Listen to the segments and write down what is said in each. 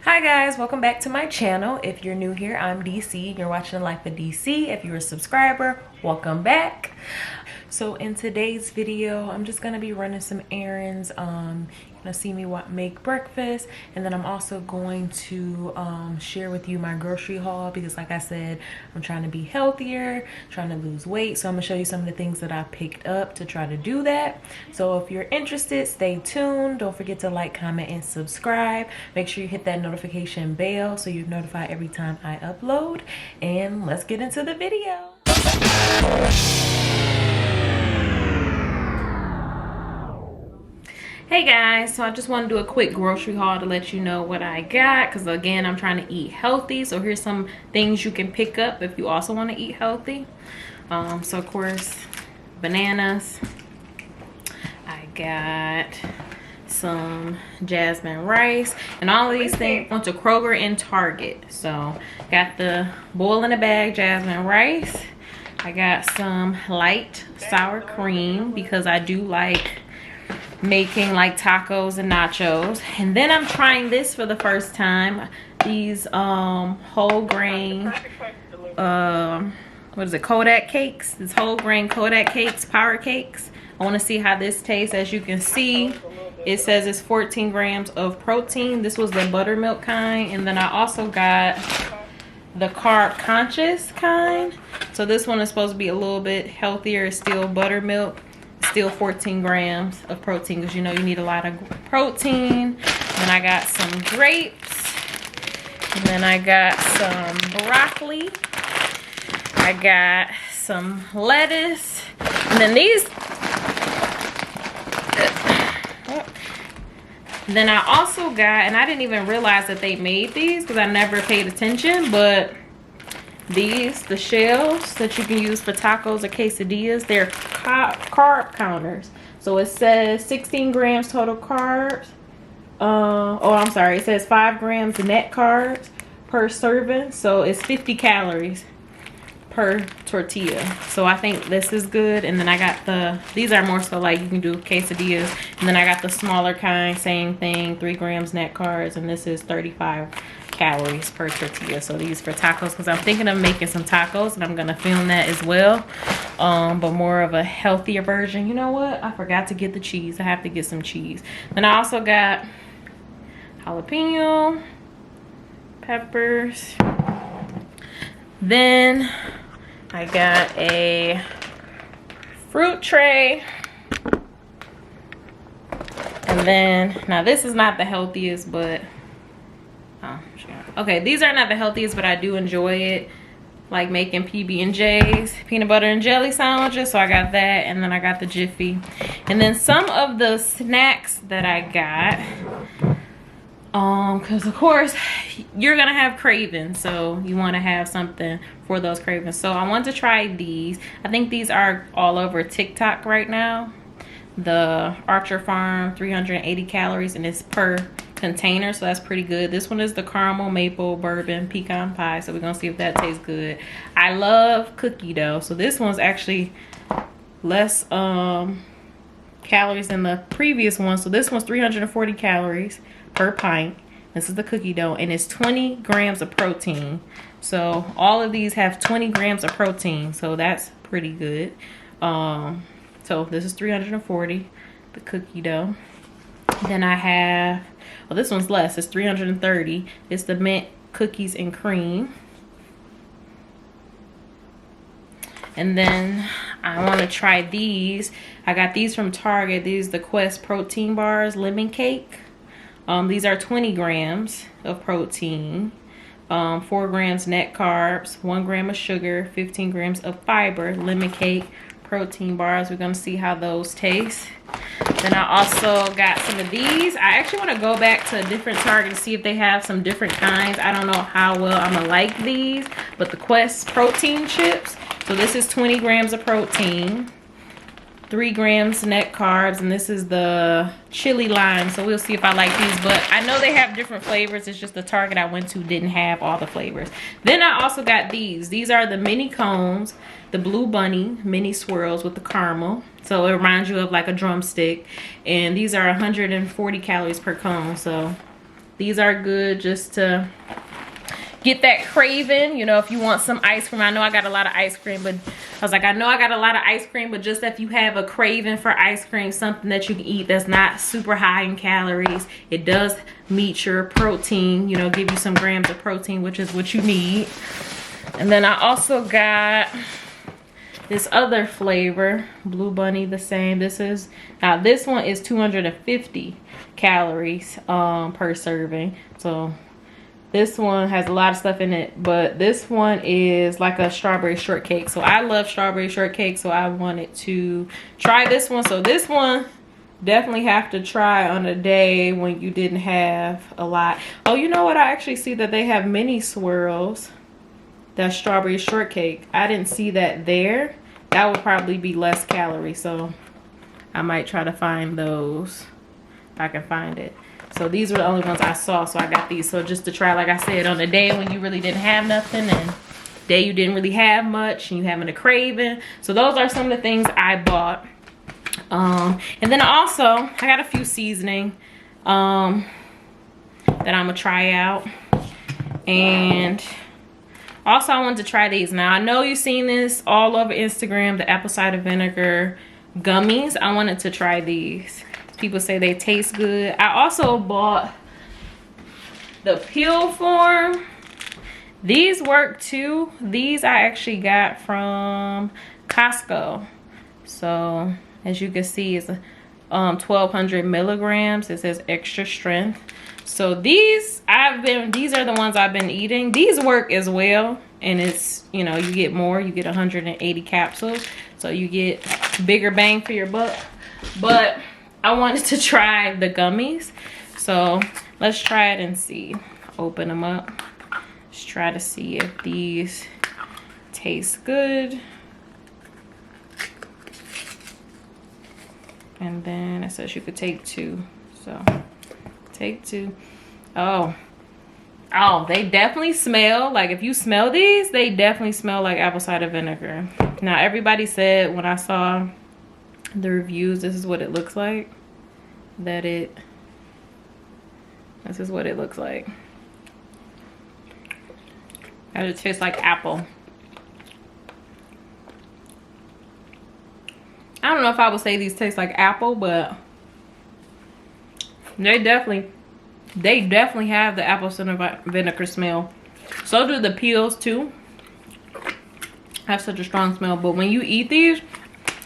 Hi guys, welcome back to my channel. If you're new here, I'm DC. You're watching the Life of DC. If you're a subscriber, welcome back. So in today's video, I'm just gonna be running some errands. You're gonna see me make breakfast, and then I'm also going to share with you my grocery haul because, like I said, I'm trying to be healthier, trying to lose weight. So I'm gonna show you some of the things that I picked up to try to do that. So if you're interested, stay tuned. Don't forget to like, comment, and subscribe. Make sure you hit that notification bell so you're notified every time I upload. And let's get into the video. Hey guys, so I just want to do a quick grocery haul to let you know what I got, because again, I'm trying to eat healthy. So here's some things you can pick up if you also want to eat healthy. So of course, bananas. I got some jasmine rice, and all of these things went to Kroger and Target. So got the boil in a bag jasmine rice. I got some light sour cream because I do like making like tacos and nachos. And then I'm trying this for the first time, these whole grain what is it, Kodak cakes. This whole grain Kodak cakes, power cakes. I want to see how this tastes. As you can see, it says it's 14 grams of protein. This was the buttermilk kind, and then I also got the carb conscious kind. So this one is supposed to be a little bit healthier. It's still buttermilk, still 14 grams of protein because you know you need a lot of protein. Then I got some grapes, and then I got some broccoli, I got some lettuce, and then these then I also got, and I didn't even realize that they made these because I never paid attention, but these, the shells that you can use for tacos or quesadillas, they're carb counters. So it says 16 grams total carbs. Oh, I'm sorry. It says 5 grams net carbs per serving. So it's 50 calories per tortilla. So I think this is good. And then I got these are more so like you can do quesadillas. And then I got the smaller kind, same thing, 3 grams net carbs. And this is 35 calories per tortilla. So these for tacos because I'm thinking of making some tacos and I'm gonna film that as well, but more of a healthier version. You know what, I forgot to get the cheese. I have to get some cheese. Then I also got jalapeno peppers. Then I got a fruit tray. And then, now this is not the healthiest, but okay, these are not the healthiest, but I do enjoy it, like making PB&J's, peanut butter and jelly sandwiches. So I got that, and then I got the Jiffy. And then some of the snacks that I got, because of course you're gonna have cravings, so you want to have something for those cravings. So I want to try these. I think these are all over TikTok right now. The Archer Farm 380 calories, and it's per container, so that's pretty good. This one is the caramel maple bourbon pecan pie, so we're gonna see if that tastes good. I love cookie dough, so this one's actually less calories than the previous one. So this one's 340 calories per pint. This is the cookie dough, and it's 20 grams of protein. So all of these have 20 grams of protein, so that's pretty good. So this is 340, the cookie dough. Then I have, well, this one's less, it's 330. It's the mint cookies and cream. And then I want to try these. I got these from Target. These are the Quest protein bars, lemon cake. These are 20 grams of protein, 4 grams net carbs, 1 gram of sugar, 15 grams of fiber, lemon cake protein bars. We're gonna see how those taste. Then I also got some of these. I actually want to go back to a different Target to see if they have some different kinds. I don't know how well I'm gonna like these, but the Quest protein chips. So this is 20 grams of protein, 3 grams net carbs, and this is the chili lime. So we'll see if I like these, but I know they have different flavors. It's just the Target I went to didn't have all the flavors. Then I also got these. These are the mini cones, the Blue Bunny mini swirls with the caramel. So it reminds you of like a drumstick. And these are 140 calories per cone. So These are good just to get that craving, you know, if you want some ice cream. I know I got a lot of ice cream, but I was like, I know I got a lot of ice cream, but just if you have a craving for ice cream, something that you can eat that's not super high in calories, it does meet your protein, you know, give you some grams of protein, which is what you need. And then I also got this other flavor, Blue Bunny, the same. This one is 250 calories per serving. So this one has a lot of stuff in it, but this one is like a strawberry shortcake. So I love strawberry shortcake, so I wanted to try this one. So this one definitely have to try on a day when you didn't have a lot. Oh, you know what? I actually see that they have mini swirls. That strawberry shortcake. I didn't see that there. That would probably be less calories, so I might try to find those if I can find it. So these were the only ones I saw, so I got these. So just to try, like I said, on a day when you really didn't have nothing and day you didn't really have much and you having a craving. So those are some of the things I bought. And then also I got a few seasoning that I'm gonna try out. And also I wanted to try these. Now I know you've seen this all over Instagram, the apple cider vinegar gummies. I wanted to try these. People say they taste good. I also bought the pill form. These work too. These I actually got from Costco. So as you can see, it's 1200 milligrams. It says extra strength. So these are the ones I've been eating. These work as well, and it's, you know, you get more. You get 180 capsules, so you get bigger bang for your buck. But I wanted to try the gummies, so let's try it and see. Open them up. Let's try to see if these taste good. And then it says you could take 2, so take 2. Oh, they definitely smell like, if you smell these, they definitely smell like apple cider vinegar. Now everybody said when I saw the reviews, this is what it looks like. This is what it looks like. And it tastes like apple. I don't know if I would say these taste like apple, but they definitely have the apple cider vinegar smell. So do the peels too. Have such a strong smell. But when you eat these,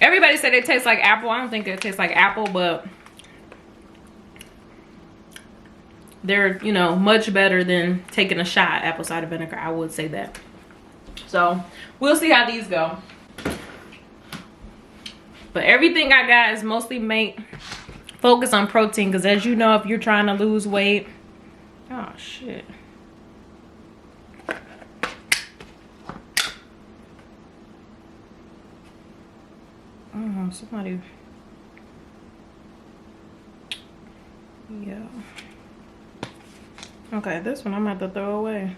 everybody said they taste like apple. I don't think they taste like apple, but they're, you know, much better than taking a shot apple cider vinegar. I would say that. So we'll see how these go. But everything I got is mostly focus on protein, because as you know, if you're trying to lose weight, oh shit. Oh, somebody. Yeah. Okay, this one I'm gonna have to throw away.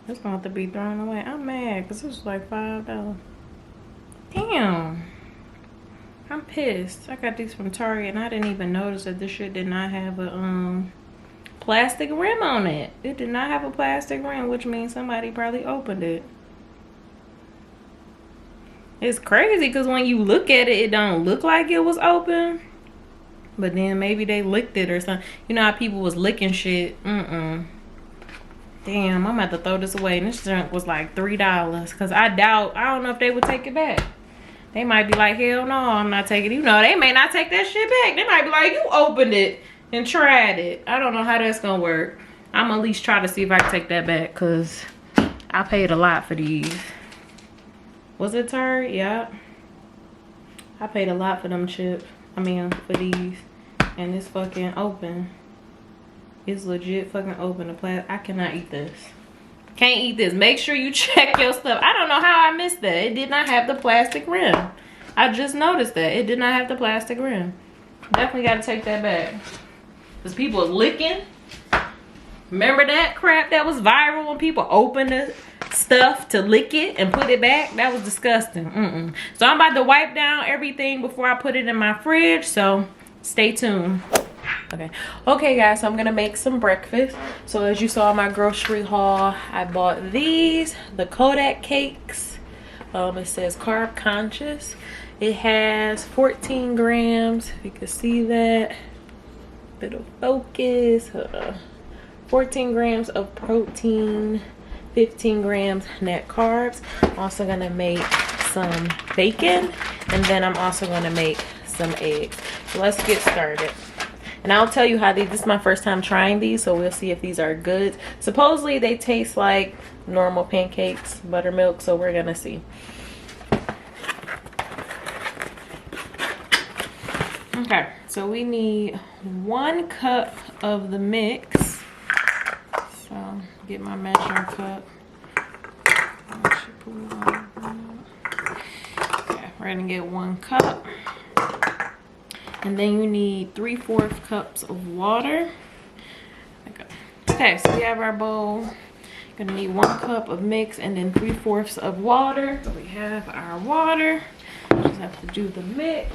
This gonna have to be thrown away. I'm mad because this was like $5. Damn. I'm pissed. I got these from Target and I didn't even notice that this shit did not have a plastic rim on it. It did not have a plastic rim, which means somebody probably opened it. It's crazy because when you look at it, it don't look like it was open. But then maybe they licked it or something. You know how people was licking shit? Damn, I'm gonna have to throw this away. And this junk was like $3. Because I don't know if they would take it back. They might be like, hell no, I'm not taking it. You know, they may not take that shit back. They might be like, you opened it and tried it. I don't know how that's gonna work. I'm gonna at least try to see if I can take that back, because I paid a lot for these. Was it Target? Yeah. I paid a lot for them chips. I mean, for these. And it's fucking open. It's legit fucking open. I cannot eat this. Can't eat this. Make sure you check your stuff. I don't know how I missed that. It did not have the plastic rim. I just noticed that. It did not have the plastic rim. Definitely got to take that back. Because people was licking. Remember that crap that was viral when people opened the stuff to lick it and put it back? That was disgusting. So I'm about to wipe down everything before I put it in my fridge. So stay tuned. Okay guys, so I'm gonna make some breakfast. So as you saw in my grocery haul, I bought these, the Kodak cakes. It says carb conscious. It has 14 grams, if you can see that. Bit of focus. 14 grams of protein, 15 grams net carbs. I'm also gonna make some bacon, and then I'm also gonna make some eggs. So let's get started. And I'll tell you how this is my first time trying these, so we'll see if these are good. Supposedly they taste like normal pancakes, buttermilk, so we're gonna see. Okay, so we need 1 cup of the mix. So get my measuring cup. Okay, we're gonna get 1 cup. And then you need 3/4 cups of water. Okay, so we have our bowl. Gonna need 1 cup of mix and then 3/4 of water. So we have our water. Just have to do the mix.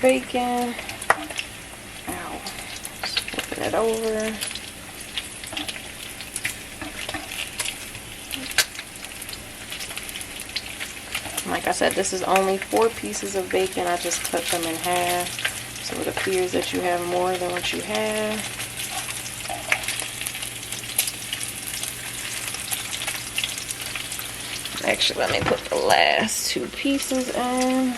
Bacon. Ow. Just flipping it over. Like I said, this is only 4 pieces of bacon. I just cut them in half, so it appears that you have more than what you have. Actually, let me put the last 2 pieces in.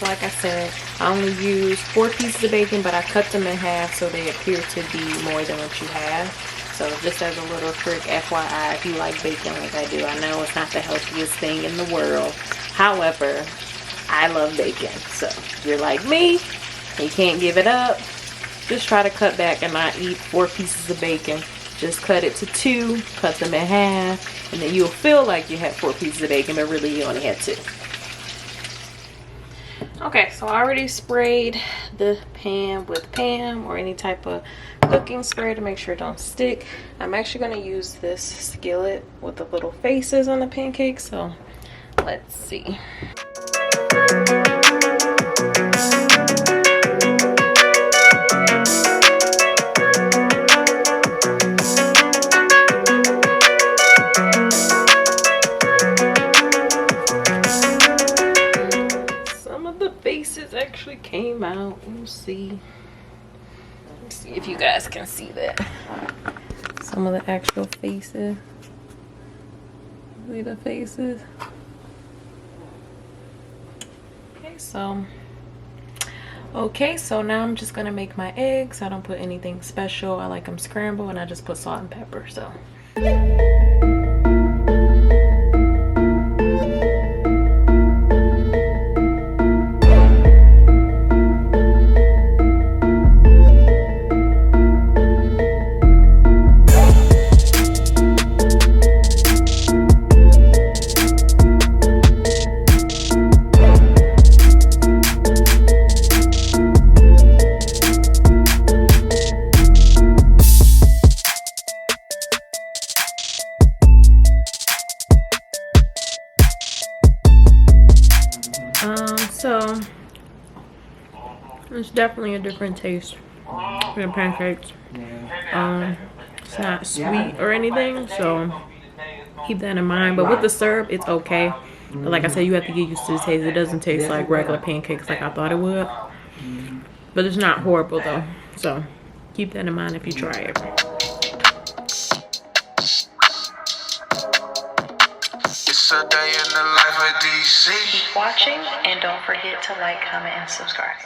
Like I said, I only used 4 pieces of bacon, but I cut them in half so they appear to be more than what you have. So just as a little trick, FYI, if you like bacon like I do, I know it's not the healthiest thing in the world. However, I love bacon. So if you're like me, you can't give it up, just try to cut back and not eat 4 pieces of bacon. Just cut it to 2, cut them in half, and then you'll feel like you had 4 pieces of bacon, but really you only had 2. Okay, so I already sprayed the pan with Pam or any type of cooking spray to make sure it don't stick. I'm actually going to use this skillet with the little faces on the pancakes, so let's see. Actually came out. Let's see if you guys can see that. Some of the actual faces. See the faces? Okay, so now I'm just gonna make my eggs. I don't put anything special. I like them scrambled, and I just put salt and pepper. So it's definitely a different taste than pancakes. It's not sweet or anything, so keep that in mind. But with the syrup, it's okay. But like I said, you have to get used to the taste. It doesn't taste like regular pancakes like I thought it would. But it's not horrible though. So keep that in mind if you try it. It's a day in the life of DC. Keep watching and don't forget to like, comment, and subscribe.